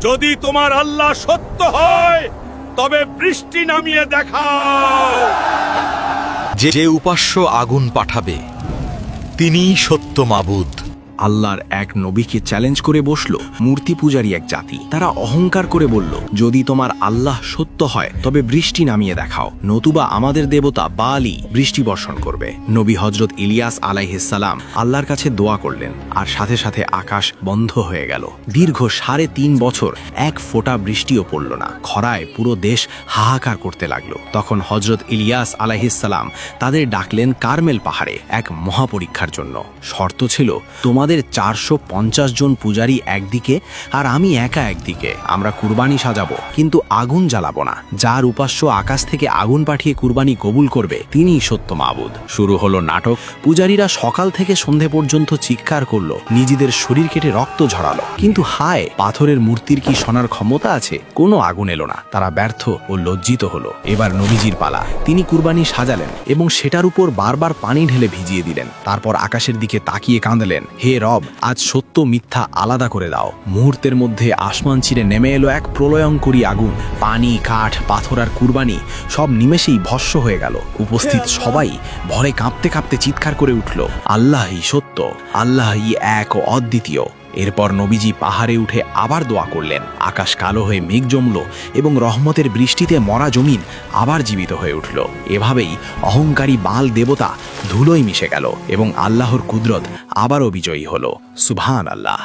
যদি তোমার আল্লাহ সত্য হয় তবে বৃষ্টি নামিয়ে দেখাও। যে উপাস্য আগুন পাঠাবে তিনিই সত্য মাবুদ। আল্লাহর এক নবীকে চ্যালেঞ্জ করে বসল মূর্তি পূজারী এক জাতি। তারা অহংকার করে বলল, যদি তোমার আল্লাহ সত্য হয় তবে বৃষ্টি নামিয়ে দেখাও, নতুবা আমাদের দেবতা বালি বৃষ্টি বর্ষণ করবে। নবী হজরত ইলিয়াস আলাইহিসসালাম আল্লাহর কাছে দোয়া করলেন, আর সাথে সাথে আকাশ বন্ধ হয়ে গেল। দীর্ঘ 3.5 বছর এক ফোঁটা বৃষ্টিও পড়ল না। খরায় পুরো দেশ হাহাকার করতে লাগলো। তখন হজরত ইলিয়াস আলাইহিসসালাম তাদের ডাকলেন কারমেল পাহাড়ে এক মহাপরীক্ষার জন্য। শর্ত ছিল, তোমাদের 450 জন পূজারী একদিকে আর আমি একা একদিকে। আমরা কুরবানি সাজাবো, কিন্তু আগুন জ্বালাবো না। যার উপাস্য আকাশ থেকে আগুন পাঠিয়ে কুরবানি কবুল করবে তিনিই সত্য মাবুদ। শুরু হলো নাটক। পূজারীরা সকাল থেকে সন্ধে পর্যন্ত চিৎকার করলো, নিজেদের শরীর কেটে রক্ত ঝরালো। কিন্তু হায়, পাথরের মূর্তির কি শোনার ক্ষমতা আছে? কোনো আগুন এলো না। তারা ব্যর্থ ও লজ্জিত হলো। এবার নবীজির পালা। তিনি কুরবানি সাজালেন এবং সেটার উপর বারবার পানি ঢেলে ভিজিয়ে দিলেন। তারপর আকাশের দিকে তাকিয়ে কাঁদলেন, হে রব, আজ সত্য মিথ্যা আলাদা করে দাও। মুহূর্তের মধ্যে আসমান চিরে নেমে এলো এক প্রলয়ঙ্করী আগুন। পানি, কাঠ, পাথর আর কুরবানি সব নিমেষেই ভস্ম হয়ে গেল। উপস্থিত সবাই ভয়ে কাঁপতে কাঁপতে চিৎকার করে উঠল, আল্লাহই সত্য, আল্লাহই এক ও অদ্বিতীয়। এরপর নবীজি পাহাড়ে উঠে আবার দোয়া করলেন। আকাশ কালো হয়ে মেঘ জমল এবং রহমতের বৃষ্টিতে মরা জমিন আবার জীবিত হয়ে উঠল। এভাবেই অহংকারী বাল দেবতা ধুলোয় মিশে গেল এবং আল্লাহর কুদরত আবারও বিজয়ী হল। সুবহান আল্লাহ।